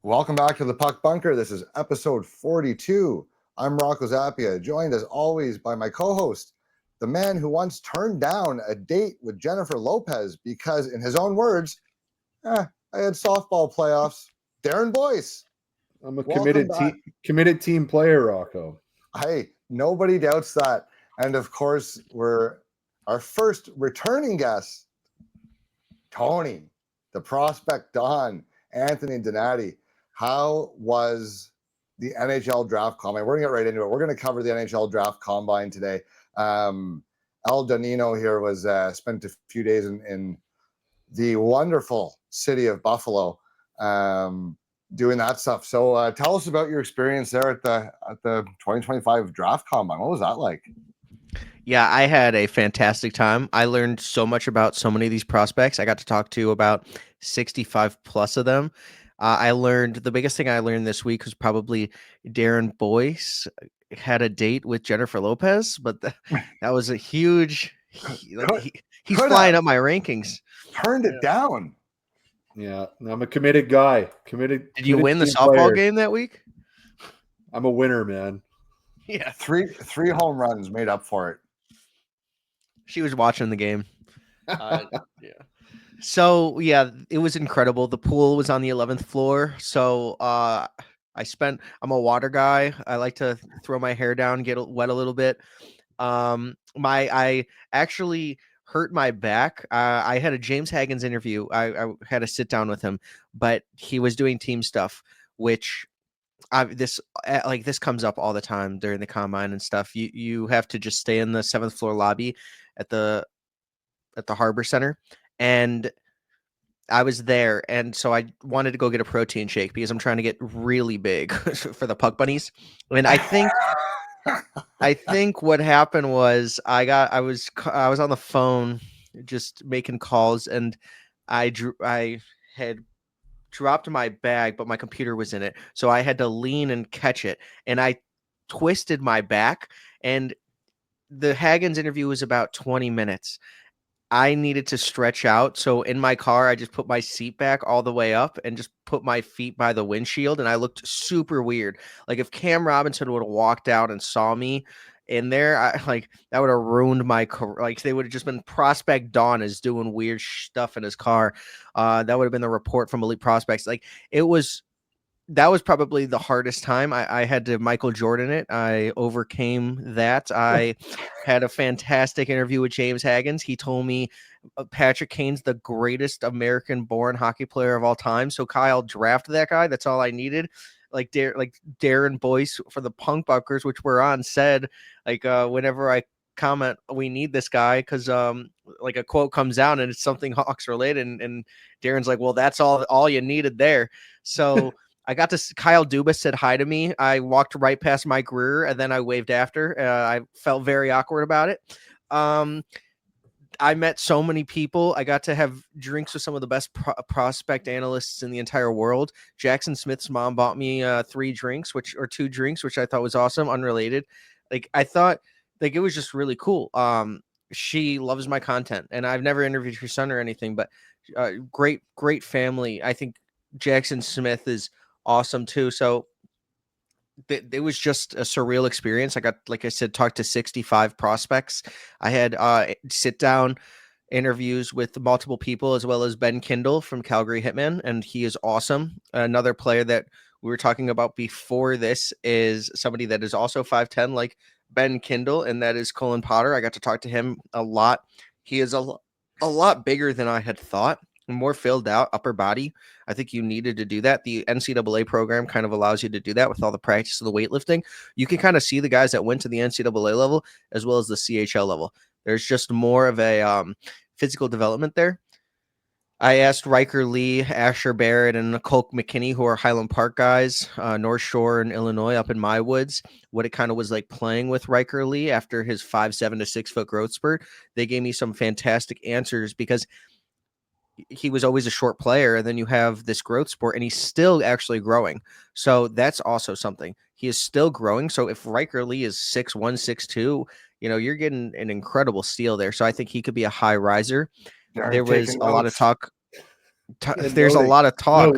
Welcome back to the Puck Bunker. This is episode 42. I'm Rocco Zappia, joined as always by my co-host, the man who once turned down a date with Jennifer Lopez because, in his own words, I had softball playoffs. Darren Boyce. I'm a committed team player, Rocco. Hey, nobody doubts that. And of course, we're our first returning guest, Tony, the prospect Don, Anthony Donati. How was the NHL draft combine? We're going to get right into it. We're going to cover the NHL draft combine today. El Donino here was spent a few days in the wonderful city of Buffalo doing that stuff. So tell us about your experience there at the 2025 draft combine. What was that like? Yeah, I had a fantastic time. I learned so much about so many of these prospects. I got to talk to about 65 plus of them. The biggest thing I learned this week was probably Darren Boyce had a date with Jennifer Lopez, but that was a huge, he's flying up my rankings. Turned it down. Yeah, I'm a committed guy. Did you win the softball game that week? I'm a winner, man. Yeah, three home runs made up for it. She was watching the game. Yeah. So yeah, it was incredible. The pool was on the 11th floor. So I'm a water guy. I like to throw my hair down, get wet a little bit. I actually hurt my back. I had a James Haggins interview. I had a sit down with him, but he was doing team stuff, which this comes up all the time during the combine and stuff. You have to just stay in the 7th floor lobby at the Harbor Center, and I was there, and so I wanted to go get a protein shake because I'm trying to get really big for the Puck Bunnies. And I think what happened was I was on the phone just making calls, and I had dropped my bag, but my computer was in it, so I had to lean and catch it, and I twisted my back. And the Haggins interview was about 20 minutes. I needed to stretch out. So in my car, I just put my seat back all the way up and just put my feet by the windshield. And I looked super weird. Like if Cam Robinson would have walked out and saw me in there, that would have ruined my career. Like they would have just been Prospect Dawn is doing weird stuff in his car. That would have been the report from Elite Prospects. That was probably the hardest time. I had to Michael Jordan it. I overcame that. I had a fantastic interview with James Haggins. He told me Patrick Kane's the greatest American-born hockey player of all time. So Kyle, draft that guy. That's all I needed. Darren Boyce for the Punk Buckers, which we're on, said whenever I comment, we need this guy because a quote comes out and it's something Hawks related, and Darren's like, well, that's all you needed there. So. I got to Kyle Dubas said hi to me. I walked right past Mike Greer and then I waved after. I felt very awkward about it. I met so many people. I got to have drinks with some of the best prospect analysts in the entire world. Jackson Smith's mom bought me 2 drinks, which I thought was awesome, unrelated. I thought it was just really cool. She loves my content, and I've never interviewed her son or anything, but great family. I think Jackson Smith is awesome too. So it was just a surreal experience. I got, like I said, talked to 65 prospects. I had sit down interviews with multiple people, as well as Ben Kindle from Calgary Hitmen, and he is awesome. Another player that we were talking about before this is somebody that is also 5'10", like Ben Kindle, and that is Colin Potter. I got to talk to him a lot. He is a lot bigger than I had thought. More filled out upper body. I think you needed to do that. The NCAA program kind of allows you to do that with all the practice of the weightlifting. You can kind of see the guys that went to the NCAA level as well as the CHL level. There's just more of a physical development there. I asked Riker Lee, Asher Barrett, and Cole McKinney, who are Highland Park guys, North Shore in Illinois, up in my woods, what it kind of was like playing with Riker Lee after his 5'7" to 6 foot growth spurt. They gave me some fantastic answers because he was always a short player, and then you have this growth sport, and he's still actually growing. So that's also something. He is still growing. So if Riker Lee is 6'1", 6'2", you're getting an incredible steal there. So I think he could be a high riser. There was a lot of talk. There's a lot of talk.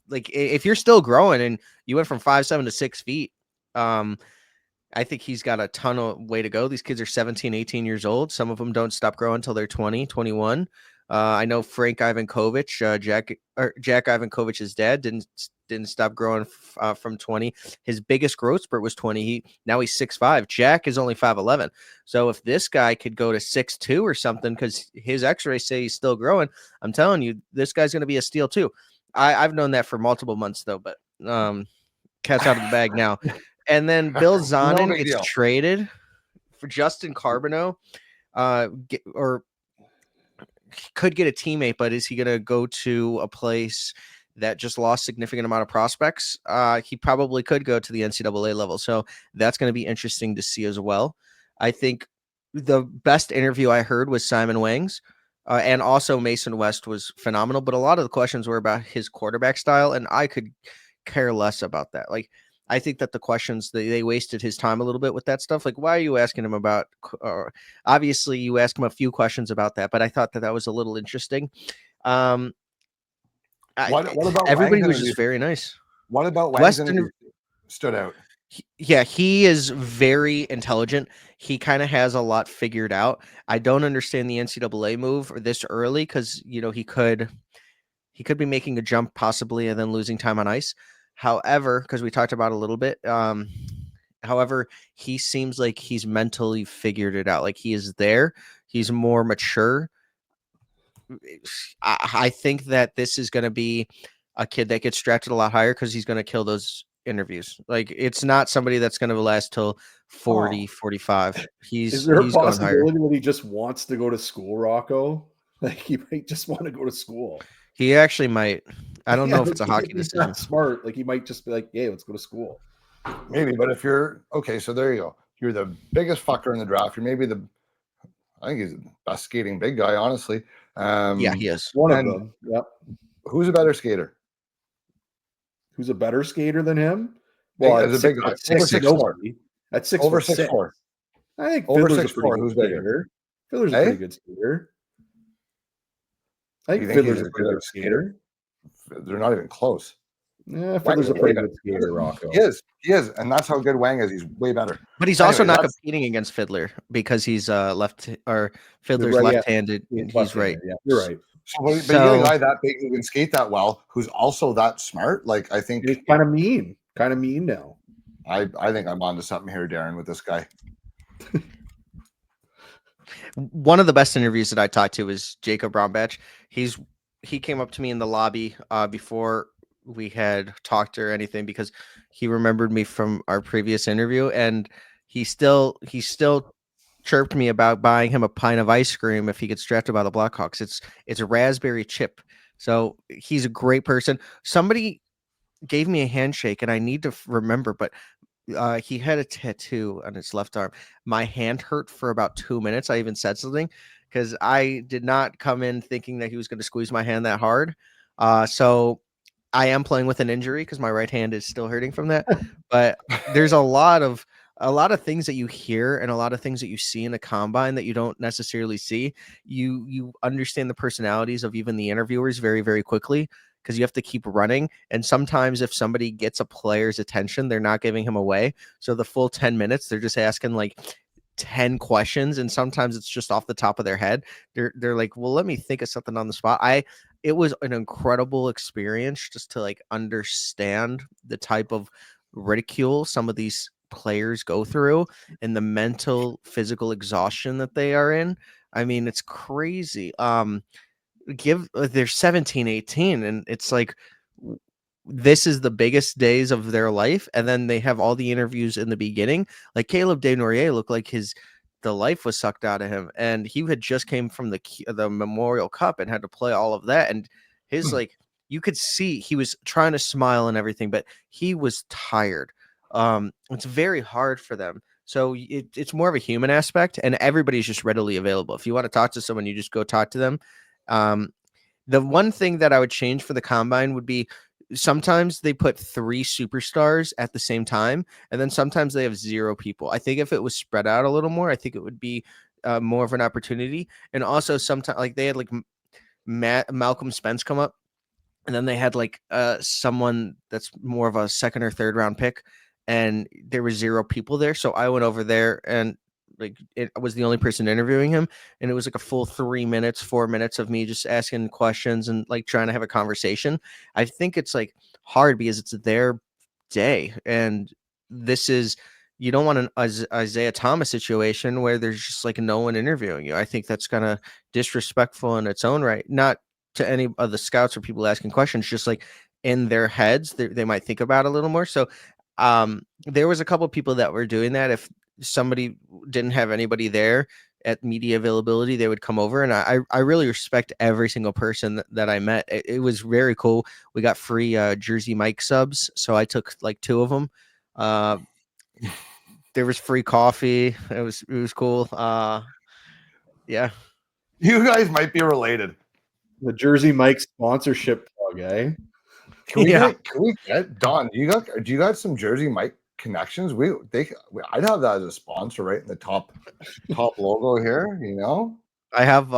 Like if you're still growing and you went from 5'7" to 6 feet, I think he's got a ton of way to go. These kids are 17, 18 years old. Some of them don't stop growing until they're 20, 21. I know Frank Ivankovich, Jack Ivankovich's dad didn't stop growing from 20. His biggest growth spurt was 20. Now he's 6'5". Jack is only 5'11". So if this guy could go to 6'2" or something, because his X-rays say he's still growing, I'm telling you, this guy's going to be a steal too. I've known that for multiple months though, but cat's out of the bag now. And then Bill Zonin gets traded for Justin Carbonneau, or could get a teammate, but is he going to go to a place that just lost significant amount of prospects? He probably could go to the NCAA level. So that's going to be interesting to see as well. I think the best interview I heard was Simon Wang's, and also Mason West was phenomenal, but a lot of the questions were about his quarterback style, and I could care less about that. Like, I think that the questions, they wasted his time a little bit with that stuff. Like, why are you asking him about, obviously you ask him a few questions about that, but I thought that was a little interesting. What about everybody was just very nice. What about Wang's interview stood out? He is very intelligent. He kind of has a lot figured out. I don't understand the NCAA move this early because, he could be making a jump possibly and then losing time on ice. However, because we talked about it a little bit, however, he seems like he's mentally figured it out. Like he is there. He's more mature. I think that this is going to be a kid that gets drafted a lot higher because he's going to kill those interviews. Like it's not somebody that's going to last till 40, 45. Is there a possibility that he just wants to go to school, Rocco? Like he might just want to go to school. He actually might. I don't know if it's a hockey decision. Not smart. Like he might just be like, "Hey, let's go to school." Maybe, but if you're okay, so there you go. You're the biggest fucker in the draft. You're maybe I think he's the best skating big guy, honestly. Yeah, he is one of them. Yep. Who's a better skater? Who's a better skater than him? Well, as a big guy, over 6'4". At 6 over 6'4". 6'4". I think over Fiddler's 6'4". Who's bigger? Fiddler's a pretty good skater. I think Fiddler's a pretty good skater. They're not even close. Yeah, Fiddler's a pretty good skater, Rocco. He is, and that's how good Wang is. He's way better. But he's also not competing against Fiddler because he's Fiddler's left-handed. He's right. Yeah, you're right. So, but you get a guy that big who can skate that well, who's also that smart. Like I think he's kind of mean now. I think I'm onto something here, Darren, with this guy. One of the best interviews that I talked to was Jacob Brombach. He came up to me in the lobby before we had talked or anything because he remembered me from our previous interview, and he still chirped me about buying him a pint of ice cream if he gets drafted by the Blackhawks. It's a raspberry chip. So he's a great person. Somebody gave me a handshake, and I need to remember, but he had a tattoo on his left arm. My hand hurt for about 2 minutes. I even said something because I did not come in thinking that he was going to squeeze my hand that hard. So I am playing with an injury because my right hand is still hurting from that. But there's a lot of things that you hear and a lot of things that you see in the combine that you don't necessarily see. You understand the personalities of even the interviewers very, very quickly because you have to keep running. And sometimes if somebody gets a player's attention, they're not giving him away. So the full 10 minutes, they're just asking like 10 questions. And sometimes it's just off the top of their head. They're like, well, let me think of something on the spot. It was an incredible experience just to like understand the type of ridicule some of these players go through and the mental, physical exhaustion that they are in. I mean, it's crazy. They're 17, 18, and it's like this is the biggest days of their life, and then they have all the interviews in the beginning. Like Caleb Desnoyers looked like the life was sucked out of him, and he had just came from the Memorial Cup and had to play all of that, and his like you could see he was trying to smile and everything, but he was tired. It's very hard for them. So it's more of a human aspect, and everybody's just readily available. If you want to talk to someone, you just go talk to them. The one thing that I would change for the combine would be sometimes they put 3 superstars at the same time, and then sometimes they have 0 people. I think if it was spread out a little more, I think it would be more of an opportunity. And also sometimes like they had like Malcolm Spence come up and then they had like someone that's more of a second or third round pick, and there was 0 people there. So I went over there, and like it was the only person interviewing him, and it was like a full 3 minutes, 4 minutes of me just asking questions and like trying to have a conversation. I think it's like hard because it's their day, and this is, you don't want an Isaiah Thomas situation where there's just like no one interviewing you. I think that's kind of disrespectful in its own right. Not to any of the scouts or people asking questions, just like in their heads, they might think about it a little more. So there was a couple of people that were doing that. If somebody didn't have anybody there at media availability, they would come over. And I really respect every single person that I met. It was very cool. We got free Jersey Mike subs. So I took like 2 of them. There was free coffee. It was cool. Yeah. You guys might be related. The Jersey Mike sponsorship plug, eh? Can we get Don? Do you got some Jersey Mike connections? I'd have that as a sponsor right in the top logo here. You know, I have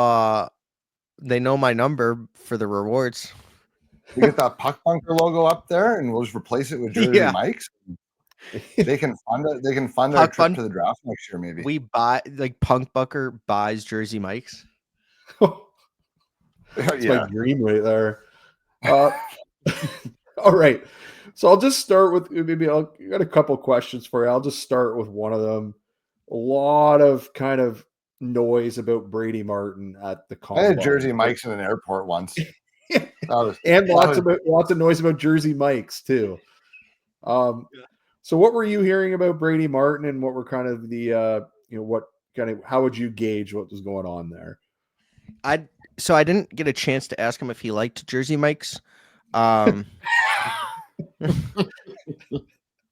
they know my number for the rewards. we get that Puck Bunker logo up there, and we'll just replace it with Jersey Mike's. They can fund it. They can fund our trip to the draft next year, maybe. We buy like Punk Bucker buys Jersey Mike's. That's my dream right there. All right. So I'll just start with I got a couple questions for you. I'll just start with one of them. A lot of kind of noise about Brady Martin at the combine. I had Jersey Mike's in an airport once. And lots of noise about Jersey Mike's too. So what were you hearing about Brady Martin, and what were kind of the how would you gauge what was going on there? So I didn't get a chance to ask him if he liked Jersey Mike's.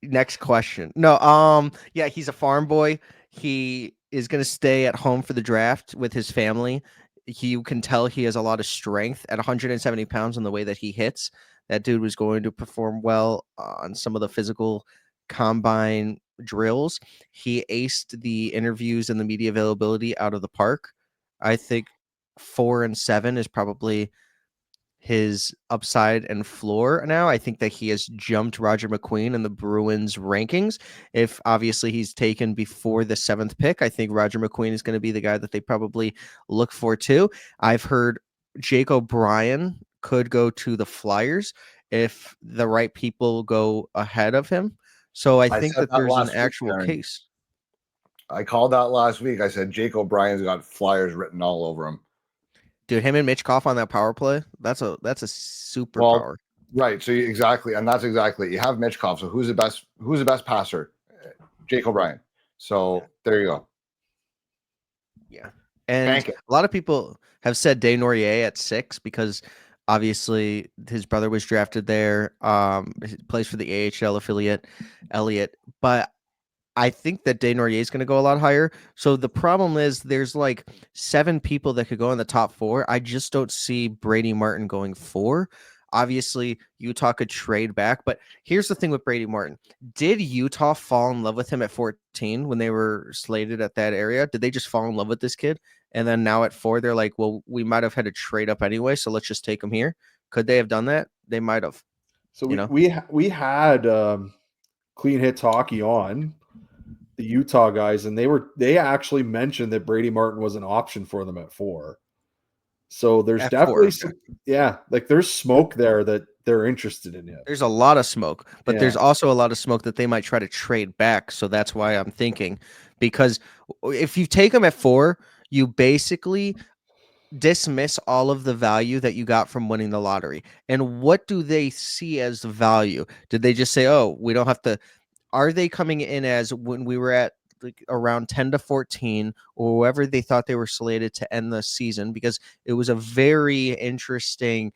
Next question. No, yeah, he's a farm boy. He is going to stay at home for the draft with his family. You can tell he has a lot of strength at 170 pounds on the way that he hits. That dude was going to perform well on some of the physical combine drills. He aced the interviews and the media availability out of the park. I think 4 and 7 is probably his upside and floor now. I think that he has jumped Roger McQueen in the Bruins rankings. If obviously he's taken before the 7th pick, I think Roger McQueen is going to be the guy that they probably look for too. I've heard Jake O'Brien could go to the Flyers if the right people go ahead of him. So I think that there's an actual case. I called that last week. I said Jake O'Brien's got Flyers written all over him. Dude, him and Mitchkov on that power play, that's a superpower. Right. So exactly, and that's exactly, you have Mitchkov. So who's the best passer? Jake O'Brien. So there you go. Yeah. And a lot of people have said Desnoyers at 6 because obviously his brother was drafted there. He plays for the AHL affiliate, Elliott. But I think that Desnoyers is going to go a lot higher. So the problem is there's like 7 people that could go in the top 4. I just don't see Brady Martin going 4. Obviously, Utah could trade back. But here's the thing with Brady Martin. Did Utah fall in love with him at 14 when they were slated at that area? Did they just fall in love with this kid? And then now at 4, they're like, well, we might have had to trade up anyway, so let's just take him here. Could they have done that? They might have. So we had Clean Hits Hockey on, the Utah guys, and they actually mentioned that Brady Martin was an option for them at 4. So there's at definitely there's smoke there that they're interested in it. There's a lot of smoke, but there's also a lot of smoke that they might try to trade back. So that's why I'm thinking, because if you take them at 4, you basically dismiss all of the value that you got from winning the lottery. And what do they see as the value? Did they just say, oh, we don't have to? Are they coming in as when we were at like around 10 to 14 or whoever they thought they were slated to end the season? Because it was a very interesting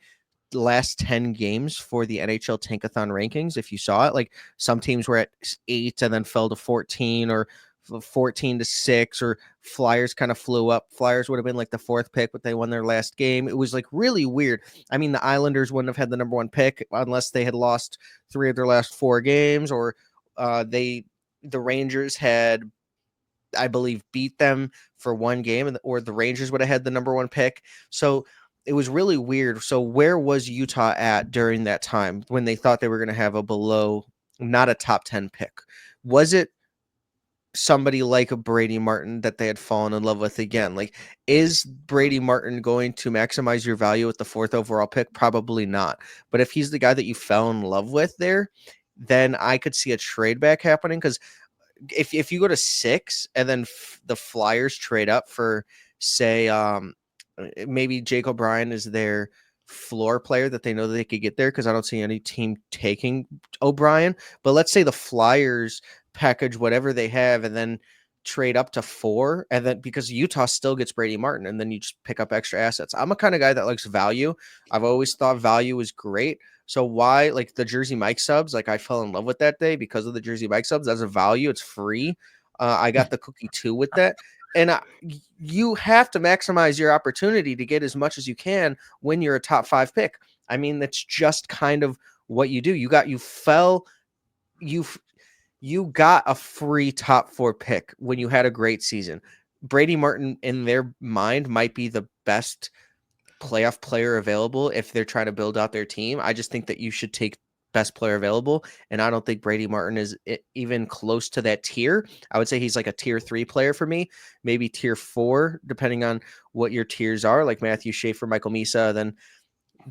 last 10 games for the NHL Tankathon rankings. If you saw it, like some teams were at 8 and then fell to 14 or 14 to 6, or Flyers kind of flew up. Flyers would have been like the 4th pick, but they won their last game. It was like really weird. I mean, the Islanders wouldn't have had the number 1 pick unless they had lost 3 of their last 4 games, or the Rangers had, I believe, beat them for 1 game, or the Rangers would have had the number 1 pick. So it was really weird. So where was Utah at during that time when they thought they were going to have a below, not a top 10 pick? Was it somebody like a Brady Martin that they had fallen in love with again? Like, is Brady Martin going to maximize your value with the 4th overall pick? Probably not. But if he's the guy that you fell in love with there, then I could see a trade back happening. Because if you go to 6 and then the Flyers trade up for, say, maybe Jake O'Brien is their floor player that they know that they could get there, because I don't see any team taking O'Brien. But let's say the Flyers package whatever they have and then trade up to 4, and then because Utah still gets Brady Martin, and then you just pick up extra assets. I'm a kind of guy that likes value. I've always thought value was great. So why, like the Jersey Mike subs, like I fell in love with that day because of the Jersey Mike subs. That's a value. It's free. I got the cookie too with that. And you have to maximize your opportunity to get as much as you can when you're a top 5 pick. I mean, that's just kind of what you do. You got a free top 4 pick when you had a great season. Brady Martin, in their mind, might be the best playoff player available if they're trying to build out their team. I just think that you should take best player available, and I don't think Brady Martin is even close to that tier. I would say he's like a tier 3 player for me, maybe tier 4, depending on what your tiers are, like Matthew Schaefer, Michael Misa, then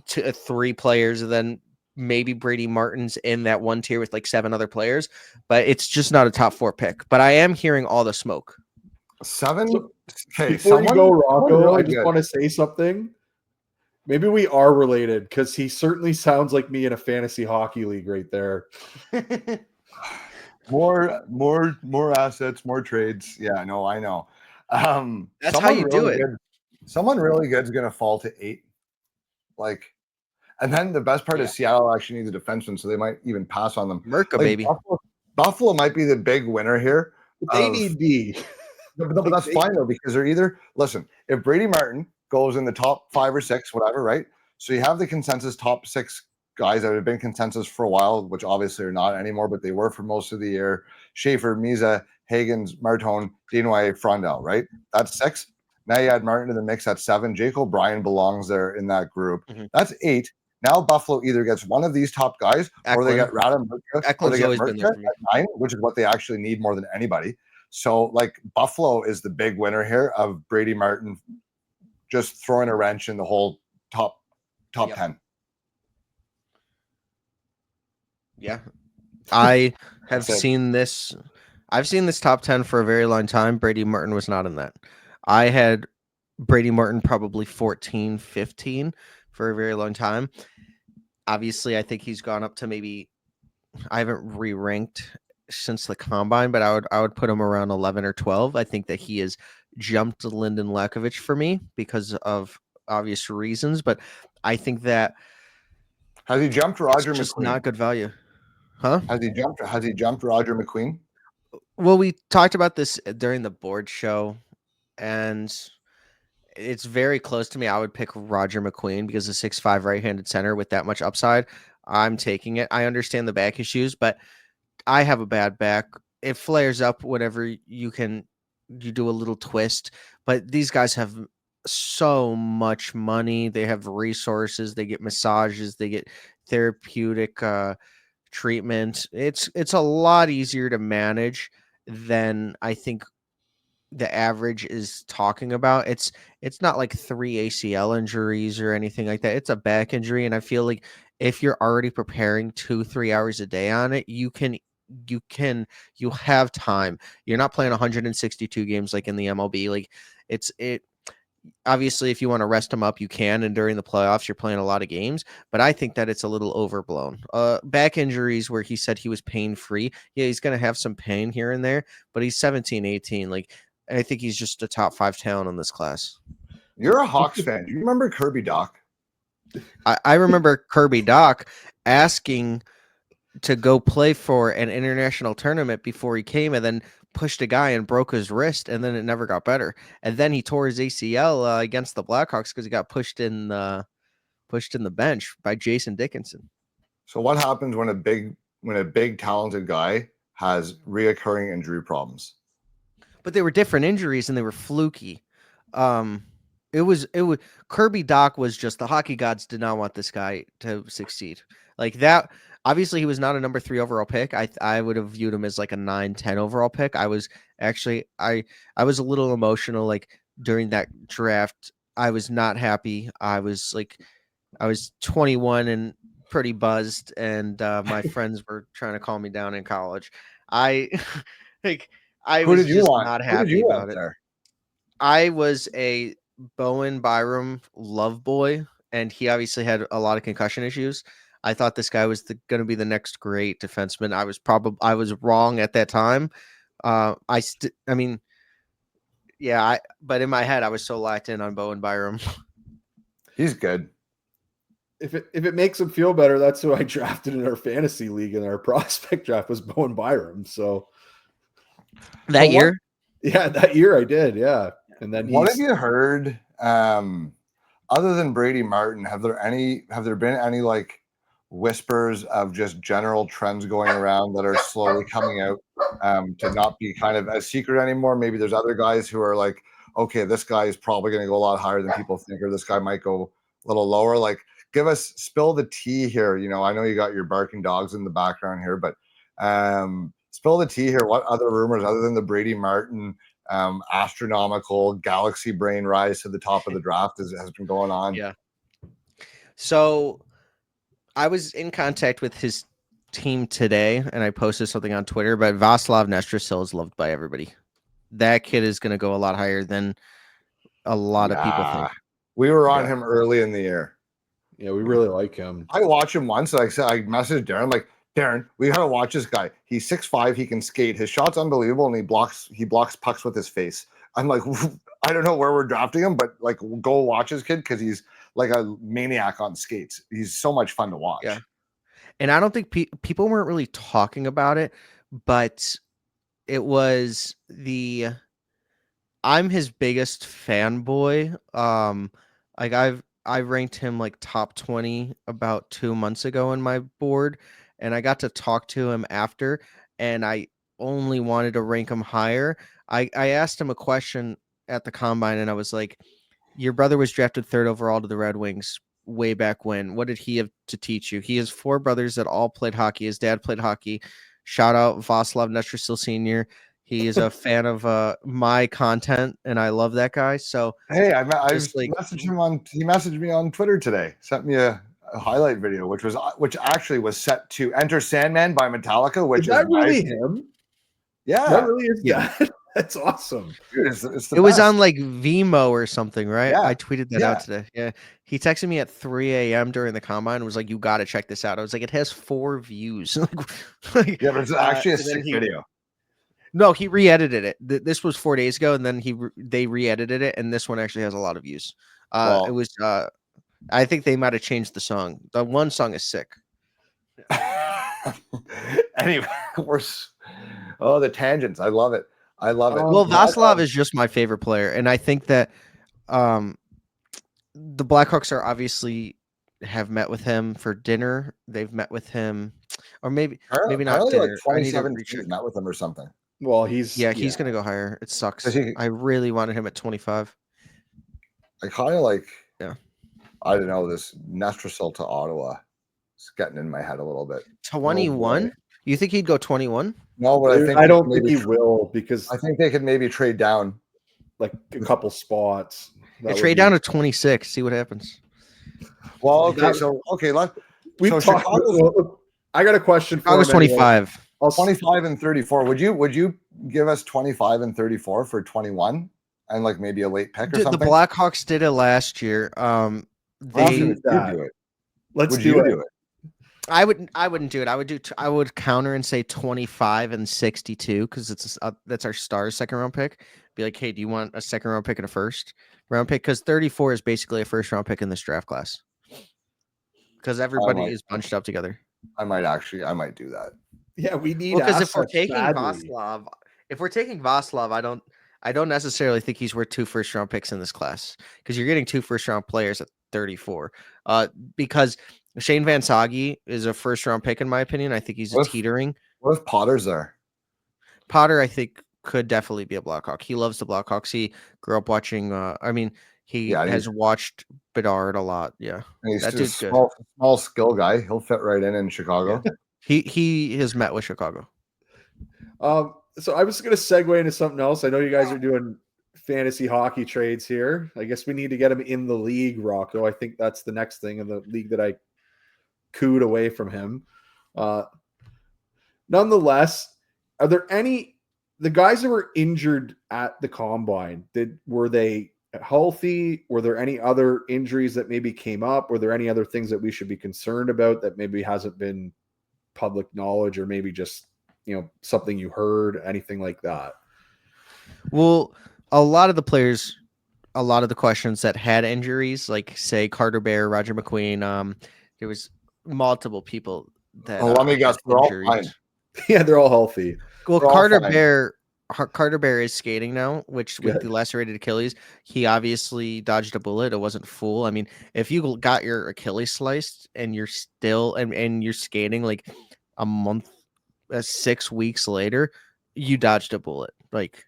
3 players, and then maybe Brady Martin's in that one tier with like 7 other players, but it's just not a top 4 pick. But I am hearing all the smoke. 7. So, Okay, before you go, Rocco, really I just want to say something. Maybe we are related, because he certainly sounds like me in a fantasy hockey league right there. more assets, more trades. Yeah, no, I know. That's how you do it. Someone really good is going to fall to 8. Like, and then the best part is Seattle actually needs a defenseman, so they might even pass on them. Merca, baby. Buffalo might be the big winner here. They need D. No, but that's fine though, because they're either, listen, if Brady Martin goes in the top 5 or 6, whatever, right? So you have the consensus top 6 guys that have been consensus for a while, which obviously are not anymore, but they were for most of the year. Schaefer, Misa, Hagens, Martone, Dinoy, Frondell, right? That's 6. Now you add Martin to the mix at 7. Jake O'Brien belongs there in that group. Mm-hmm. That's 8. Now Buffalo either gets one of these top guys, or they get Radom Merca, or they get Merca at 9, which is what they actually need more than anybody. So, like, Buffalo is the big winner here of Brady Martin just throwing a wrench in the whole top 10. Yeah. I have seen this. I've seen this top 10 for a very long time. Brady Martin was not in that. I had Brady Martin probably 14, 15 for a very long time. Obviously, I think he's gone up to maybe, I haven't re-ranked since the combine, but I would put him around 11 or 12. I think that he has jumped Lyndon Lakovich for me because of obvious reasons, but I think that has he jumped Roger McQueen? Just not good value, huh? Has he jumped Roger McQueen? Well, we talked about this during the board show, and it's very close to me. I would pick Roger McQueen because a 6'5" right-handed center with that much upside, I'm taking it. I understand the back issues, but I have a bad back. It flares up whenever you do a little twist, but these guys have so much money. They have resources. They get massages. They get therapeutic treatment. It's a lot easier to manage than I think the average is talking about. It's not like 3 ACL injuries or anything like that. It's a back injury, and I feel like if you're already preparing 2-3 hours a day on it, you have time. You're not playing 162 games like in the MLB. Like it obviously, if you want to rest them up, you can, and during the playoffs you're playing a lot of games, but I think that it's a little overblown. Back injuries where he said he was pain free, yeah, he's going to have some pain here and there, but he's 17, 18. Like, I think he's just a top 5 talent in this class. You're a Hawks fan. Do you remember Kirby Dach? I remember Kirby Dach asking to go play for an international tournament before he came, and then pushed a guy and broke his wrist, and then it never got better. And then he tore his ACL against the Blackhawks because he got pushed in the bench by Jason Dickinson. So what happens when a big talented guy has reoccurring injury problems? But they were different injuries and they were fluky. It was Kirby Doc was just the hockey gods did not want this guy to succeed. Like that, obviously he was not a number 3 overall pick. I would have viewed him as like a 9-10 overall pick. I was actually I was a little emotional like during that draft. I was not happy. I was 21 and pretty buzzed, and my friends were trying to calm me down in college. I like I Who was did you just want? not Who did happy you want about it. there? I was a Bowen Byram love boy, and he obviously had a lot of concussion issues. I thought this guy was going to be the next great defenseman. I was wrong at that time. I mean, yeah, but in my head, I was so locked in on Bowen Byram. He's good. If it makes him feel better, that's who I drafted in our fantasy league in our prospect draft was Bowen Byram. So That year, yeah, that year I did, yeah. And then what have you heard? Other than Brady Martin, have there been any like whispers of just general trends going around that are slowly coming out to not be kind of a secret anymore? Maybe there's other guys who are like, okay, this guy is probably going to go a lot higher than people think, or this guy might go a little lower. Like, spill the tea here. You know, I know you got your barking dogs in the background here, but spill the tea here. What other rumors other than the Brady Martin astronomical galaxy brain rise to the top of the draft has been going on? yeah. So I was in contact with his team today, and I posted something on Twitter. But Václav Nestrasil is loved by everybody. That kid is going to go a lot higher than a lot of people think. We were on him early in the year. Yeah, we really like him. I watched him once. And I messaged Darren. I'm like, Darren, we gotta watch this guy. He's 6'5", he can skate. His shot's unbelievable, and he blocks pucks with his face. I'm like, I don't know where we're drafting him, but like, go watch this kid because he's like a maniac on skates. He's so much fun to watch. Yeah, and I don't think people weren't really talking about it, but it was I'm his biggest fanboy. Like I ranked him like top 20 about 2 months ago in my board, and I got to talk to him after, and I only wanted to rank him higher. I asked him a question at the combine, and I was like, your brother was drafted 3rd overall to the Red Wings way back when. What did he have to teach you? He has 4 brothers that all played hockey. His dad played hockey. Shout out Václav Nestrasil Sr. He is a fan of my content, and I love that guy. So hey, I've messaged him on. He messaged me on Twitter today. Sent me a highlight video, which actually was set to "Enter Sandman" by Metallica. Which is that really him? Yeah, that really is. Yeah, that's awesome. Dude, it's it was on like Vimeo or something, right? Yeah. I tweeted that out today. Yeah, he texted me at 3 a.m. during the combine and was like, "You got to check this out." I was like, "It has 4 views." Yeah, but it's actually a sick video. No, he re-edited it. This was 4 days ago, and then they re-edited it, and this one actually has a lot of views. It was I think they might have changed the song. The one song is sick. Anyway, the tangents. I love it. Well, Václav is just my favorite player, and I think that the Blackhawks are obviously have met with him for dinner. They've met with him, or maybe not dinner. Like 2017 met with him or something. Well, he's gonna go higher. It sucks. I really wanted him at 25. I kind of like. Yeah. I don't know, this Nestrasil to Ottawa. It's getting in my head a little bit. 21? You think he'd go 21? No, but I don't think he will, because I think they could maybe trade down like a couple spots. Trade down to 26. See what happens. Well, okay, I got a question for I was 25. 25 and 34. Would you give us 25 and 34 for 21 and like maybe a late pick or something? The Blackhawks did it last year. Let's do it. I wouldn't do it. I would counter and say 25 and 62 because that's our Stars second round pick. Be like, hey, do you want a second round pick and a first round pick? Because 34 is basically a first round pick in this draft class. Because everybody is bunched up together. I might do that. Yeah, we need because if we're taking Václav, I don't necessarily think he's worth 2 first round picks in this class because you're getting 2 first round players at 34. Because Shane Van Sage is a first round pick in my opinion. I think he's teetering. What if Potter's there? Potter, I think, could definitely be a Blackhawk. He loves the Blackhawks. He grew up watching. he Yeah, has watched Bedard a lot. Yeah, and he's that just dude's a good. small skill guy. He'll fit right in Chicago. He has met with Chicago. So I was going to segue into something else. I know you guys are doing fantasy hockey trades here. I guess we need to get him in the league, Rocco. I think that's the next thing in the league that I cooed away from him. Nonetheless, are there the guys that were injured at the combine? Were they healthy? Were there any other injuries that maybe came up? Were there any other things that we should be concerned about that maybe hasn't been public knowledge, or maybe just something you heard, anything like that? Well, a lot of the questions that had injuries, like say Carter Bear, Roger McQueen, there was multiple people that Let me guess, had they're all injuries. fine. Yeah, they're all healthy. Well, They're all Carter Bear is skating now, which with Good. the lacerated Achilles, he obviously dodged a bullet. It wasn't full. I mean, if you got your Achilles sliced and you're still and you're skating like a month, 6 weeks later, you dodged a bullet. Like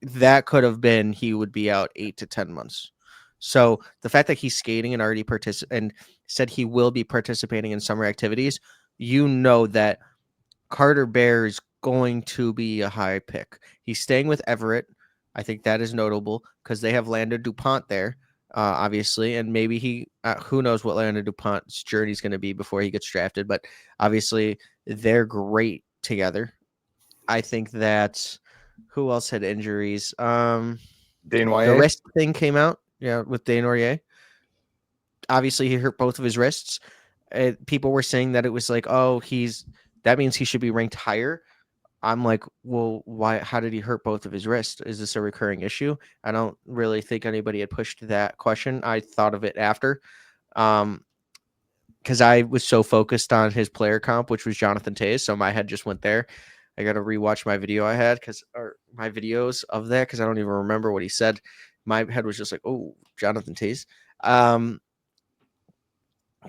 that could have been he would be out 8 to 10 months. So the fact that he's skating and already and said he will be participating in summer activities, that Carter Bear is going to be a high pick. He's staying with Everett. I think that is notable because they have Landon DuPont there, obviously, and maybe who knows what Landon DuPont's journey is going to be before he gets drafted, but obviously they're great together. I think that who else had injuries? Dane The Wyatt. wrist thing came out, with Dane Aurier. Obviously, he hurt both of his wrists. People were saying that it was like, oh, that means he should be ranked higher. I'm like, well, why? How did he hurt both of his wrists? Is this a recurring issue? I don't really think anybody had pushed that question. I thought of it after, because I was so focused on his player comp, which was Jonathan Toews. So my head just went there. I got to rewatch my video I had or my videos of that because I don't even remember what he said. My head was just like, oh, Jonathan Toews.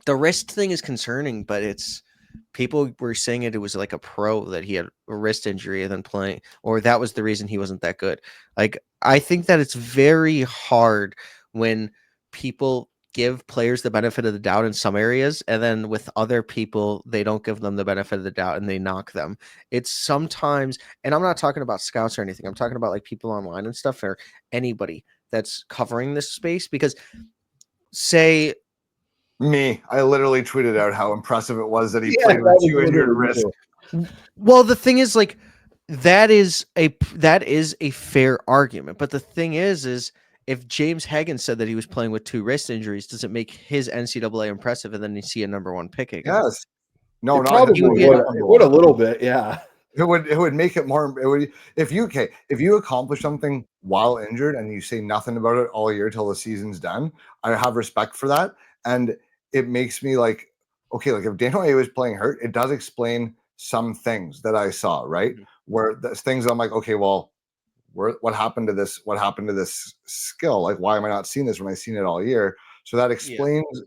The wrist thing is concerning, but people were saying it was like a pro that he had a wrist injury and then playing, or that was the reason he wasn't that good. Like, I think that it's very hard when people give players the benefit of the doubt in some areas, and then with other people, they don't give them the benefit of the doubt and they knock them. It's sometimes, and I'm not talking about scouts or anything. I'm talking about like people online and stuff, or anybody that's covering this space, because say, I literally tweeted out how impressive it was that he played with 2 injured wrists. Well, the thing is, like, that is a fair argument, but the thing is if James Hagan said that he was playing with 2 wrist injuries, does it make his NCAA impressive? And then you see a number 1 pick again. Yes. No, It not probably him. would a little bit, yeah. It would make it more. It would if you accomplish something while injured and you say nothing about it all year till the season's done. I have respect for that, and it makes me like, okay, like if Daniel A was playing hurt, it does explain some things that I saw, right? Mhm. Where there's things I'm like, okay, well, what happened to this? What happened to this skill? Like, why am I not seeing this when I've seen it all year? So that explains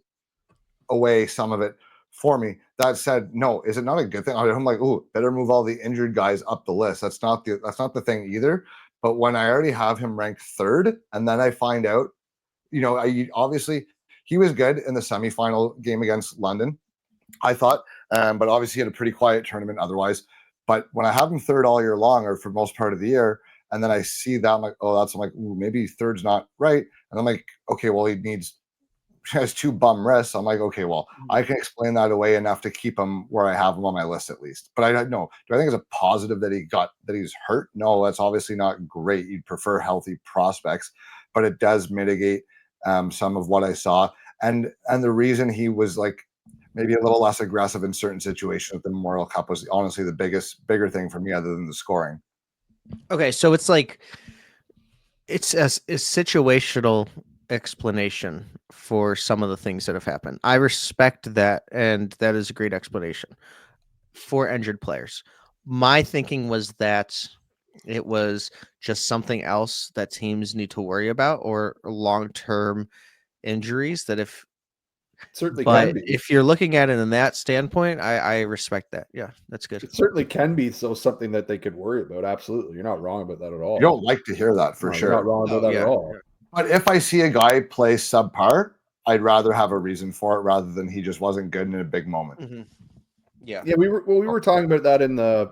away some of it for me. That said, no, is it not a good thing? I'm like, oh, better move all the injured guys up the list. That's not the thing either. But when I already have him ranked 3rd, and then I find out, obviously he was good in the semifinal game against London, I thought, but obviously he had a pretty quiet tournament otherwise. But when I have him 3rd all year long, or for most part of the year, and then I see that, I'm like, ooh, maybe 3rd's not right. And I'm like, okay, well, he has 2 bum wrists. I'm like, okay, well, I can explain that away enough to keep him where I have him on my list at least. But I don't know. Do I think it's a positive that he's hurt? No, that's obviously not great. You'd prefer healthy prospects, but it does mitigate some of what I saw. And the reason he was like maybe a little less aggressive in certain situations at the Memorial Cup was honestly the bigger thing for me other than the scoring. Okay, so it's like it's a situational explanation for some of the things that have happened. I respect that, and that is a great explanation for injured players. My thinking was that it was just something else that teams need to worry about, or long-term injuries that Certainly but can be. if you're looking at it in that standpoint, I respect that. Yeah, that's good. It certainly can be something that they could worry about. Absolutely. You're not wrong about that at all. You don't like to hear that for No, sure. you're not wrong about that at all. But if I see a guy play subpar, I'd rather have a reason for it rather than he just wasn't good in a big moment. Mm-hmm. Yeah. Yeah, we were talking about that in the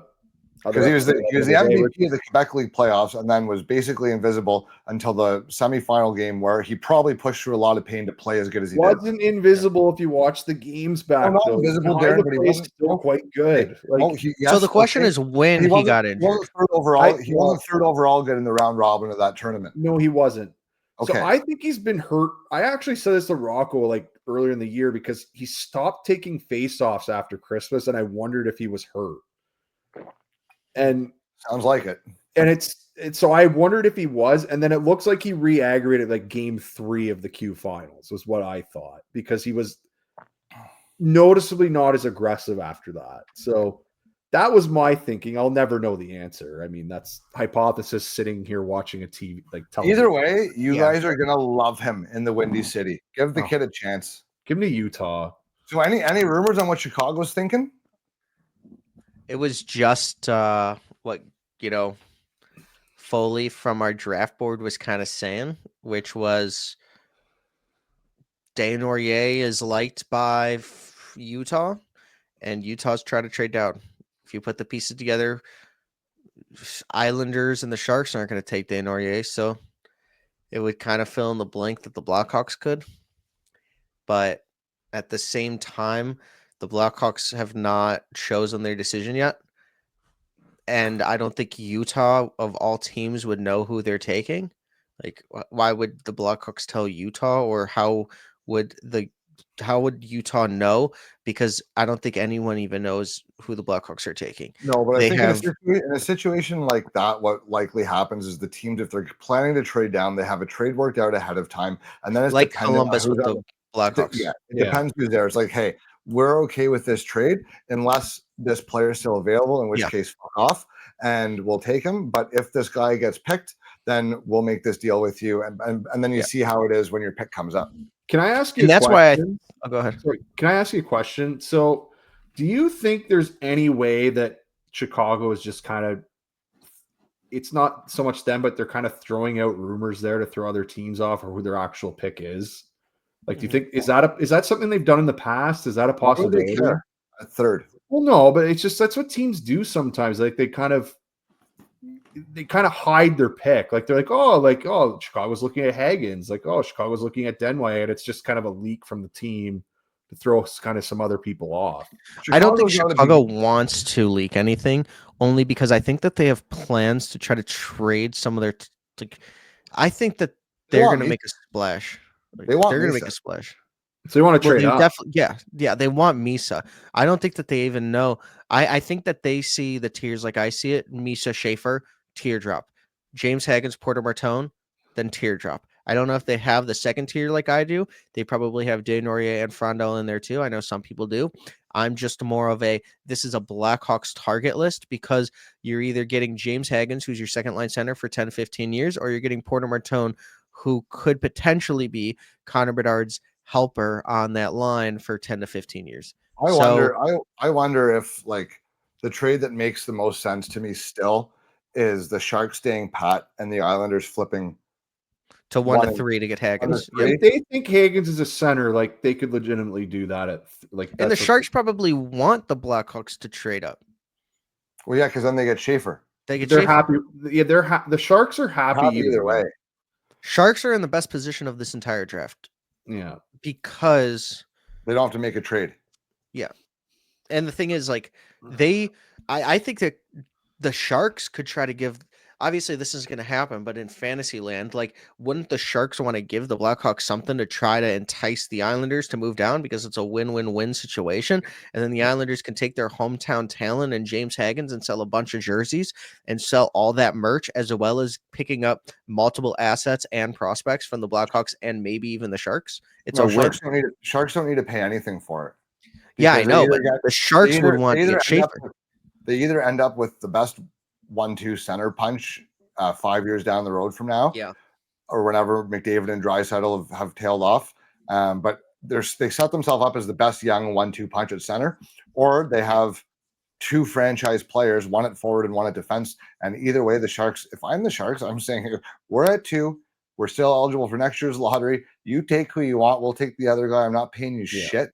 Because he was the other day. MVP of the Quebec League playoffs and then was basically invisible until the semifinal game where he probably pushed through a lot of pain to play as good as he did. Wasn't invisible if you watch the games back. Not though. invisible, Behind Darren, the but he play wasn't still quite good. So the question is when he got injured. He wasn't third overall. He wasn't third overall good in the round robin of that tournament. No, he wasn't. Okay. So I think he's been hurt. I actually said this to Rocco like earlier in the year because he stopped taking faceoffs after Christmas, and I wondered if he was hurt. And sounds like it. And it's so I wondered if he was, and then it looks like he re-aggravated like game 3 of the Q finals, was what I thought, because he was noticeably not as aggressive after that. So that was my thinking. I'll never know the answer. I mean, that's hypothesis sitting here watching a TV like television. Either way, you guys are gonna love him in the Windy City. Give the kid a chance. Give him to Utah. So any rumors on what Chicago's thinking? It was just what Foley from our draft board was kind of saying, which was Desnoyers is liked by Utah, and Utah's trying to trade down. If you put the pieces together, Islanders and the Sharks aren't going to take Desnoyers, so it would kind of fill in the blank that the Blackhawks could. But at the same time, the Blackhawks have not chosen their decision yet. And I don't think Utah, of all teams, would know who they're taking. Like, why would the Blackhawks tell Utah, or how would Utah know? Because I don't think anyone even knows who the Blackhawks are taking. No, but I think in a situation like that, what likely happens is the teams, if they're planning to trade down, they have a trade worked out ahead of time, and then it's like Columbus with the Blackhawks. Yeah, it depends who's there. It's like, hey, we're okay with this trade unless this player is still available, in which case fuck off, and we'll take him. But if this guy gets picked, then we'll make this deal with you, and then you see how it is when your pick comes up. Can I ask you? And that's why go ahead. Sorry, can I ask you a question? So, do you think there's any way that Chicago is just kind of? It's not so much them, but they're kind of throwing out rumors there to throw other teams off, or who their actual pick is. Like, do you think is that something they've done in the past? Is that a possibility? A third. Well, no, but it's just that's what teams do sometimes. Like they kind of hide their pick. Like they're like, Chicago's looking at Hagens. Like, Chicago's looking at Denway, and it's just kind of a leak from the team to throw kind of some other people off. I don't think Chicago wants to leak anything, only because I think that they have plans to try to trade some of their. I think that they're going to make a splash. They're going to make a splash. So you want to trade up? Yeah. They want Misa. I don't think that they even know. I think that they see the tiers like I see it. Misa, Schaefer, teardrop. James Hagens, Porter Martone, then teardrop. I don't know if they have the second tier like I do. They probably have Desnoyers and Frondel in there too. I know some people do. I'm just more of this is a Blackhawks target list, because you're either getting James Hagens, who's your second line center for 10, 15 years, or you're getting Porter Martone, who could potentially be Connor Bedard's helper on that line for 10 to 15 years. I wonder if like the trade that makes the most sense to me still is the Sharks staying pat and the Islanders flipping to 1 to 3 to get Hagens. If they think Hagens is a center, like they could legitimately do that and the Sharks probably want the Blackhawks to trade up. Well, yeah, because then they get Schaefer. They're happy. Yeah, the Sharks are happy either way. Sharks are in the best position of this entire draft. Yeah, because they don't have to make a trade. Yeah, and the thing is, like I think that the Sharks could try to give. Obviously, this is going to happen, but in fantasy land, like, wouldn't the Sharks want to give the Blackhawks something to try to entice the Islanders to move down, because it's a win-win-win situation? And then the Islanders can take their hometown talent and James Hagens and sell a bunch of jerseys and sell all that merch, as well as picking up multiple assets and prospects from the Blackhawks and maybe even the Sharks. Sharks don't need to pay anything for it. Yeah, I know, but the Sharks would want to get Schaefer. They either end up with the best 1-2 center punch 5 years down the road from now, or whenever McDavid and Draisaitl have tailed off, but they set themselves up as the best young 1-2 punch at center, or they have two franchise players, one at forward and one at defense. And either way, the Sharks, if I'm the Sharks, I'm saying we're at 2, We're still eligible for next year's lottery. You take who you want. We'll take the other guy. I'm not paying you shit.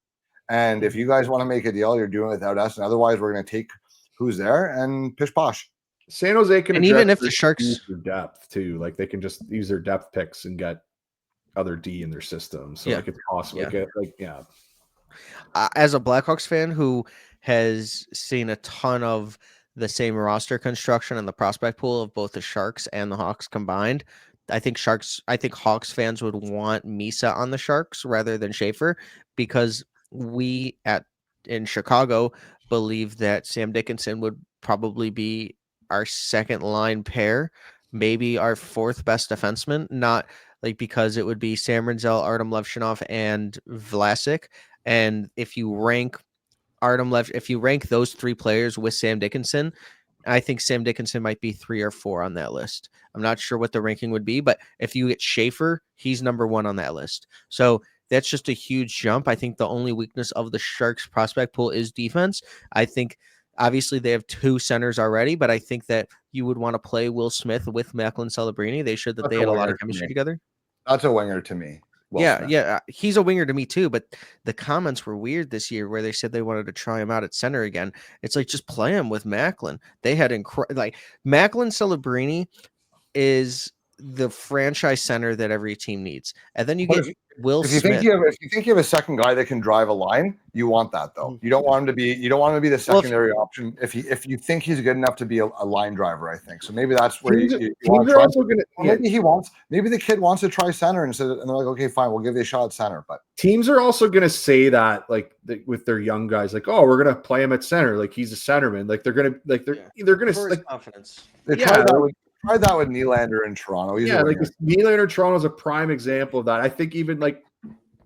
And if you guys want to make a deal, you're doing it without us. And otherwise, we're going to take who's there and pish posh. San Jose can, and even if the Sharks use their depth too, like they can just use their depth picks and get other D in their system. So like it's possible. As a Blackhawks fan who has seen a ton of the same roster construction and the prospect pool of both the Sharks and the Hawks combined, I think Hawks fans would want Misa on the Sharks rather than Schaefer, because we in Chicago believe that Sam Dickinson would probably be our second line pair, maybe our fourth best defenseman, not like because it would be Sam Rinzel, Artem Levshinov, and Vlasic. And if you rank those three players with Sam Dickinson, I think Sam Dickinson might be 3 or 4 on that list. I'm not sure what the ranking would be, but if you get Schaefer, he's number 1 on that list. So that's just a huge jump. I think the only weakness of the Sharks prospect pool is defense. I think obviously they have 2 centers already, but I think that you would want to play Will Smith with Macklin Celebrini. They showed that they had a lot of chemistry together. That's a winger to me. Yeah, he's a winger to me too, but the comments were weird this year where they said they wanted to try him out at center again. It's like, just play him with Macklin. They had Macklin Celebrini is the franchise center that every team needs. And then you get Will Smith. If you think you have a second guy that can drive a line, you want that though. You don't want him to be the secondary option if you think he's good enough to be a line driver, I think. So maybe that's where you want to try. Maybe the kid wants to try center and they're like, okay, fine, we'll give you a shot at center. But teams are also going to say that with their young guys, like, oh, we're going to play him at center, like he's a centerman. Like they're going to confidence. Tried that with Nylander in Toronto. Nylander Toronto is a prime example of that. I think even like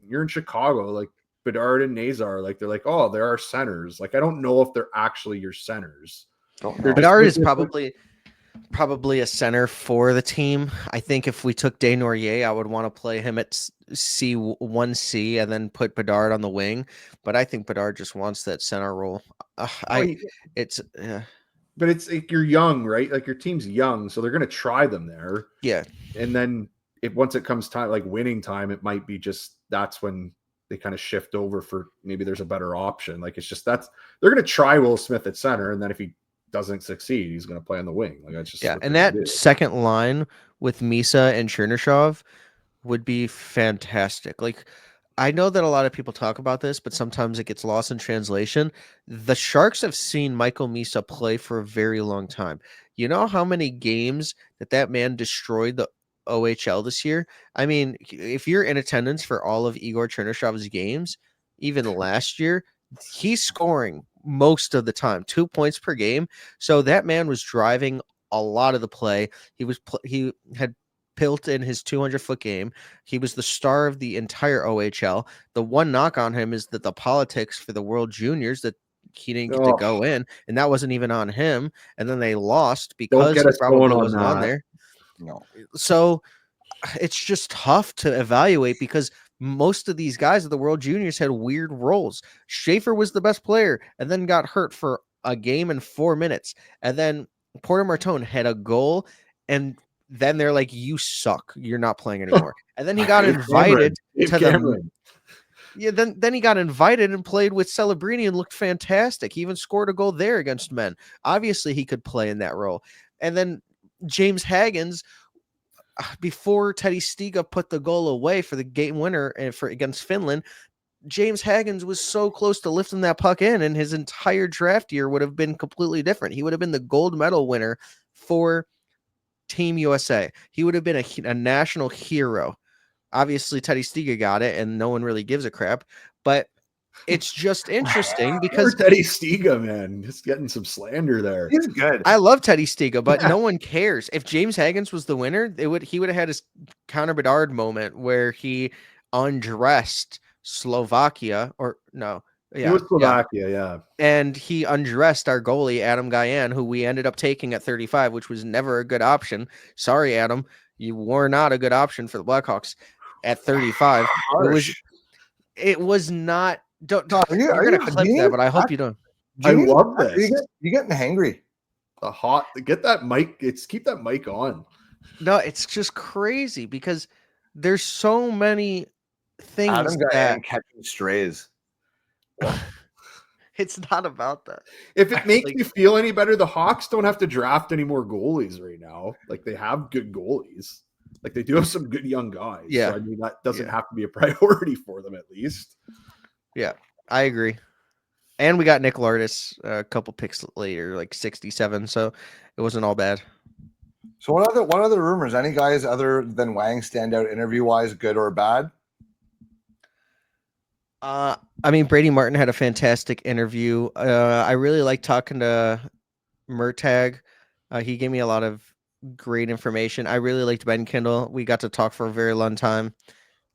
you're in Chicago, like Bedard and Nazar, like they're like, oh, there are centers. Like I don't know if they're actually your centers. Bedard is probably a center for the team. I think if we took Desnoyers, I would want to play him at C1C and then put Bedard on the wing. But I think Bedard just wants that center role. But it's like you're young, right? Like your team's young, so they're going to try them there. Yeah. And then once it comes time, like winning time, it might be just that's when they kind of shift over for maybe there's a better option. Like it's just they're going to try Will Smith at center, and then if he doesn't succeed, he's going to play on the wing. Like that's just and that second line with Misa and Chernyshov would be fantastic. Like I know that a lot of people talk about this, but sometimes it gets lost in translation. The Sharks have seen Michael Misa play for a very long time. You know how many games that man destroyed the OHL this year? I mean, if you're in attendance for all of Igor Chernyshov's games, even last year, he's scoring most of the time, 2 points per game. So that man was driving a lot of the play. He had built in his 200-foot game. He was the star of the entire OHL. The one knock on him is that the politics for the World Juniors that he didn't get to go in, and that wasn't even on him. And then they lost because he probably wasn't on there. No. So it's just tough to evaluate because most of these guys at the World Juniors had weird roles. Schaefer was the best player and then got hurt for a game and 4 minutes. And then Porter Martone had a goal, and then they're like, you suck. You're not playing anymore. And then he got invited then he got invited and played with Celebrini and looked fantastic. He even scored a goal there against men. Obviously, he could play in that role. And then James Haggins, before Teddy Stiga put the goal away for the game winner against Finland, James Haggins was so close to lifting that puck in, and his entire draft year would have been completely different. He would have been the gold medal winner for Team USA. He would have been a national hero. Obviously, Teddy Stiga got it, and no one really gives a crap. But it's just interesting because Teddy Stiga, man, just getting some slander there. He's good. I love Teddy Stiga, but no one cares. If James Haggins was the winner, he would have had his Connor Bedard moment where he undressed Slovakia, or no. Yeah, it was Slovakia, yeah. And he undressed our goalie, Adam Guyan, who we ended up taking at 35, which was never a good option. Sorry, Adam. You were not a good option for the Blackhawks at 35. It was not. You're going to clip that, but I hope you don't. I love this. You getting hangry. Get that mic. Keep that mic on. No, it's just crazy because there's so many things Adam that Gahan catching strays. it's not about that. If it makes Like, you feel any better, the Hawks don't have to draft any more goalies right now. Like they have good goalies. Like they do have some good young guys. Yeah. So I mean that doesn't Yeah. have to be a priority for them at least. yeah, I agree. And we got Nick Lardis a couple picks later, like 67, so it wasn't all bad. So what other rumors? Any guys other than Wang stand out interview wise, good or bad? I mean, Brady Martin had a fantastic interview. I really like talking to Murtag. He gave me a lot of great information. I really liked Ben Kindle. We got to talk for a very long time,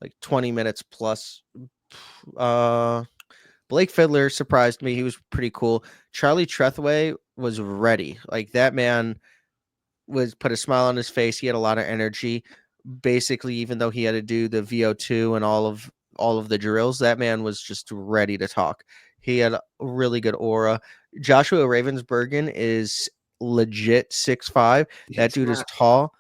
like 20 minutes plus. Blake Fiddler surprised me. He was pretty cool. Charlie Trethway was ready. Like that man put a smile on his face. He had a lot of energy. Basically, even though he had to do the VO2 and all of the drills, that man was just ready to talk. He had a really good aura. Joshua Ravensbergen is legit 6'5". That dude is tall.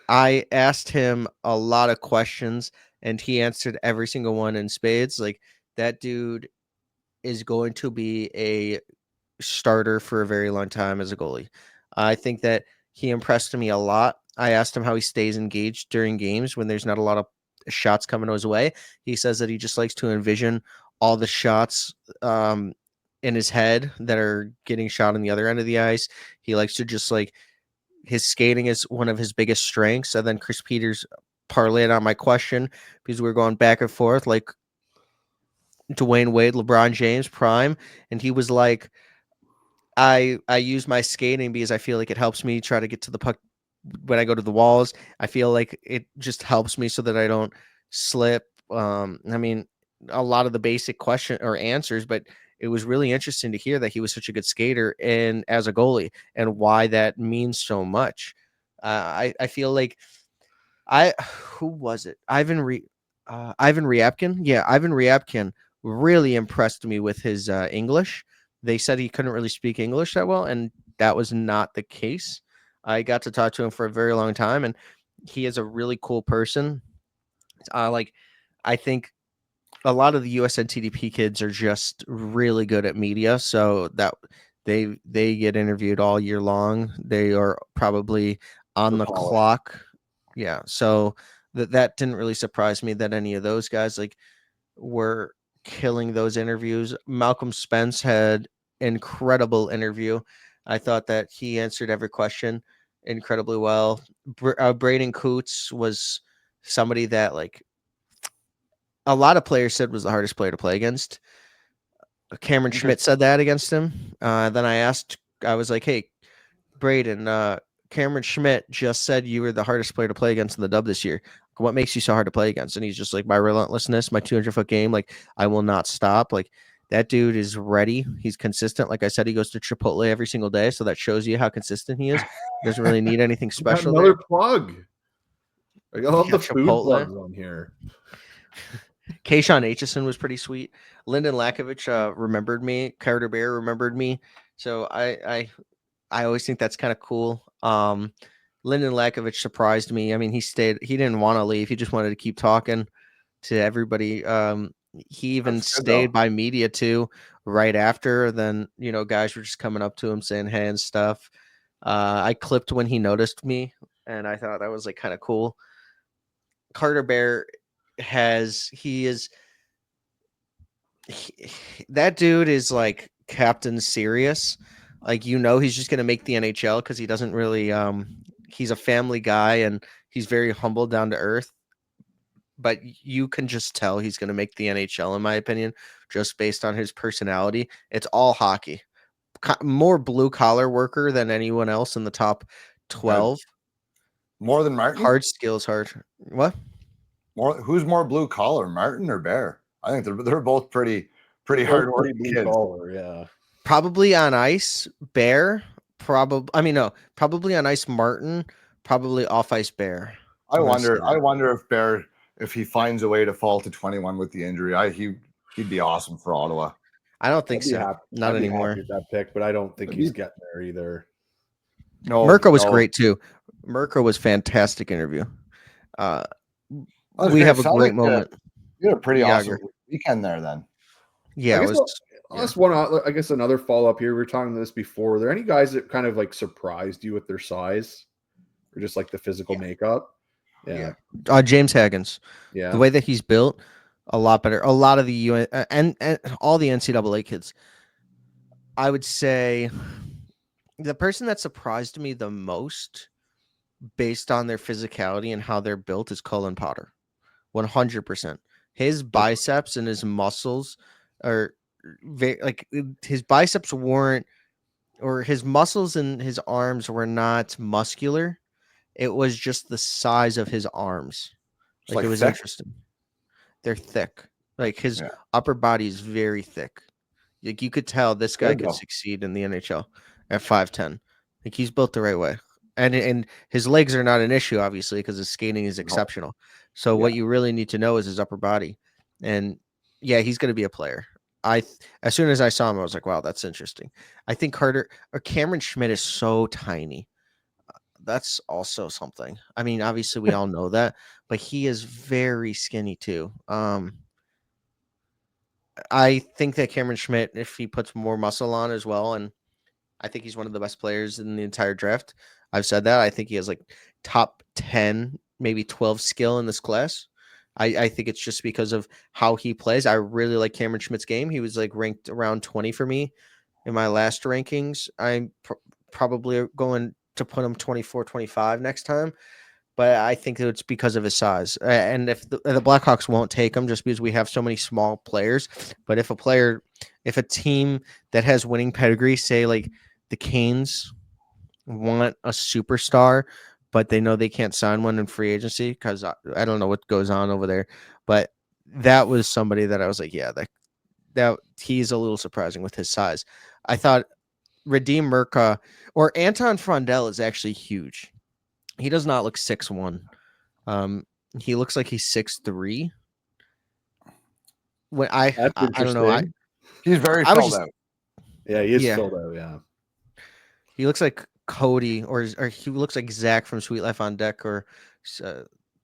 I asked him a lot of questions and he answered every single one in spades. Like that dude is going to be a starter for a very long time as a goalie. I think that he impressed me a lot. I asked him how he stays engaged during games when there's not a lot of shots coming his way. He says that he just likes to envision all the shots in his head that are getting shot on the other end of the ice. He likes to just like his skating is one of his biggest strengths. And then Chris Peters parlayed on my question because we were going back and forth like Dwayne Wade, LeBron James, prime, and he was like, I use my skating because I feel like it helps me try to get to the puck when I go to the walls. I feel like it just helps me so that I don't slip. I mean, a lot of the basic question or answers, but it was really interesting to hear that he was such a good skater and as a goalie and why that means so much. I feel like who was it? Ivan Ryabkin. Yeah, Ivan Ryabkin really impressed me with his English. They said he couldn't really speak English that well, and that was not the case. I got to talk to him for a very long time, and he is a really cool person. Like, I think a lot of the USNTDP kids are just really good at media, so that they get interviewed all year long. They are probably on the clock. Yeah, so that didn't really surprise me that any of those guys like were killing those interviews. Malcolm Spence had incredible interview. I thought that he answered every question incredibly well. Braden Coots was somebody that like a lot of players said was the hardest player to play against. Cameron Schmidt said that against him. Then I was like, hey, Braden, Cameron Schmidt just said you were the hardest player to play against in the dub this year. What makes you so hard to play against? And he's just like, my relentlessness, my 200-foot game. Like, I will not stop. Like, that dude is ready. He's consistent. Like I said, he goes to Chipotle every single day. So that shows you how consistent he is. He doesn't really need anything special. Another plug. I love the food Chipotle plugs on here. Kayshawn Aitchison was pretty sweet. Lyndon Lakovich remembered me. Carter Bear remembered me. So I always think that's kind of cool. Lyndon Lakovich surprised me. I mean, he didn't want to leave. He just wanted to keep talking to everybody. He even stayed by media too right after. Then, guys were just coming up to him saying hey and stuff. I clipped when he noticed me, and I thought that was like kind of cool. Carter Bear that dude is like Captain Serious. Like, he's just going to make the NHL because he doesn't really, he's a family guy and he's very humble, down to earth. But you can just tell he's going to make the NHL, in my opinion, just based on his personality. It's all hockey. More blue collar worker than anyone else in the top 12. More than Martin? Hard skills, hard. What? Who's more blue collar, Martin or Bear? I think they're both pretty hard working blue collar, yeah. Probably on ice, Bear. Probably on ice, Martin. Probably off ice, Bear. I wonder if Bear, if he finds a way to fall to 21 with the injury, he'd be awesome for Ottawa. I don't think so. Not anymore. That pick, but I don't think he's getting there either. No, Mirko was great too. Mirko was fantastic interview. That was We great. have a Sounds great like moment. you had a pretty Yager. awesome weekend there then. Yeah, I it guess was. that's one. I guess another follow up here. We were talking this before. Are there any guys that kind of like surprised you with their size, or just like the physical makeup? Yeah, James Haggins, yeah. the way that he's built, a lot better. A lot of the UN and all the NCAA kids. I would say the person that surprised me the most, based on their physicality and how they're built, is Cullen Potter. 100%. His biceps and his muscles are like his biceps weren't, or his muscles and his arms were not muscular. It was just the size of his arms. It's Like, like it was thick. interesting. They're thick. Like, his Yeah. upper body is very thick. Like, you could tell this guy Good, could though. succeed in the NHL at 5'10". Like, he's built the right way. And his legs are not an issue, obviously, because his skating is exceptional. So what you really need to know is his upper body. And yeah, he's going to be a player. As soon as I saw him, I was like, wow, that's interesting. I think Cameron Schmidt is so tiny. That's also something. I mean, obviously we all know that, but he is very skinny too. I think that Cameron Schmidt, if he puts more muscle on as well, and I think he's one of the best players in the entire draft. I've said that. I think he has like top 10, maybe 12 skill in this class. I think it's just because of how he plays. I really like Cameron Schmidt's game. He was like ranked around 20 for me in my last rankings. I'm probably going to put him 24, 25 next time. But I think it's because of his size. And if the Blackhawks won't take him just because we have so many small players. But if a team that has winning pedigree, say like the Canes, want a superstar, but they know they can't sign one in free agency because I don't know what goes on over there. But that was somebody that I was like, yeah, that he's a little surprising with his size. I thought Radim Merca or Anton Frondel is actually huge. He does not look 6'1". He looks like he's 6'3". When I don't know. He's very I was filled just out. Yeah, he is Yeah. filled out. Yeah. He looks like Cody, or he looks like Zach from Sweet Life on Deck, or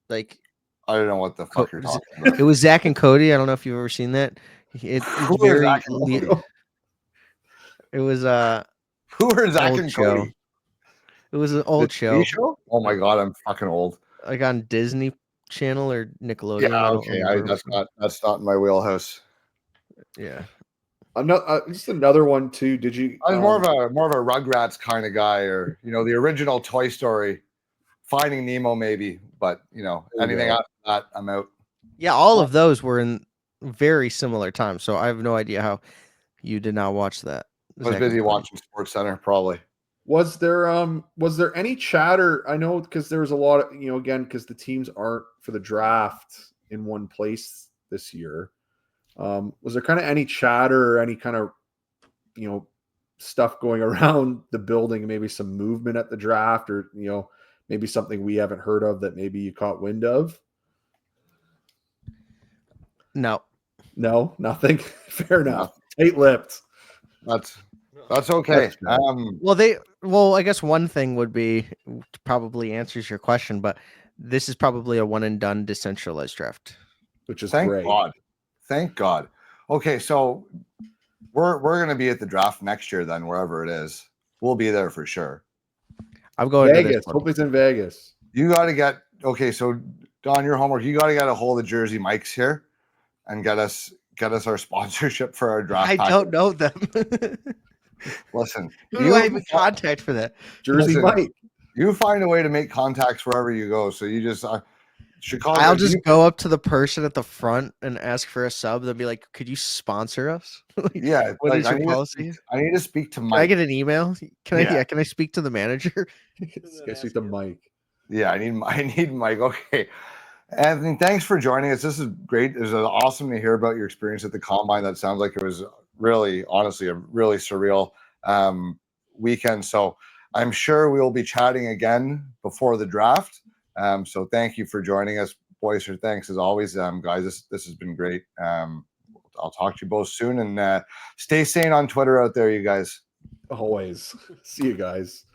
like I don't know what the fuck you're talking about. it was Zach and Cody. I don't know if you've ever seen that. It's Who are very. Zach and Cody? It was Who are Zach old and show. Cody? It was an The old TV show, show? Oh my god, I'm fucking old. like on Disney Channel or Nickelodeon. Yeah, I don't okay. remember. That's not in my wheelhouse. Yeah. Just another one too. Did you? I was more of a Rugrats kind of guy, or the original Toy Story, Finding Nemo maybe, but anything after that, I'm out. Yeah, all of those were in very similar times, so I have no idea how you did not watch that. I was busy watching Sports Center, probably. Was there any chatter? I know because there was a lot of again because the teams aren't for the draft in one place this year. Was there kind of any chatter or any kind of stuff going around the building, maybe some movement at the draft, or maybe something we haven't heard of that maybe you caught wind of? No, nothing. Fair enough. Tight-lipped. That's okay. Well, I guess one thing would be, probably answers your question, but this is probably a one and done decentralized draft, which is thank great. God. Thank God. Okay, so we're gonna be at the draft next year then, wherever it is. We'll be there for sure. I'm going Vegas. to this one. Hope it's in Vegas. You got to get so Don, your homework. You got to get a hold of Jersey Mike's here and get us our sponsorship for our draft. I don't know them. Listen, who do I even contact for that? Jersey Mike. You find a way to make contacts wherever you go. So you just Chicago. I'll just go up to the person at the front and ask for a sub. They'll be like, "Could you sponsor us?" Yeah. What is your policy? I need to speak to Mike. Can I get an email? Can I speak to the manager? Can I speak to Mike? Yeah, I need Mike. Okay. Anthony, thanks for joining us. This is great. It was awesome to hear about your experience at the Combine. That sounds like it was really, honestly, a really surreal weekend. So I'm sure we'll be chatting again before the draft. So thank you for joining us, boys. Thanks as always, guys. This has been great. I'll talk to you both soon, and stay sane on Twitter out there, you guys. Always. See you guys.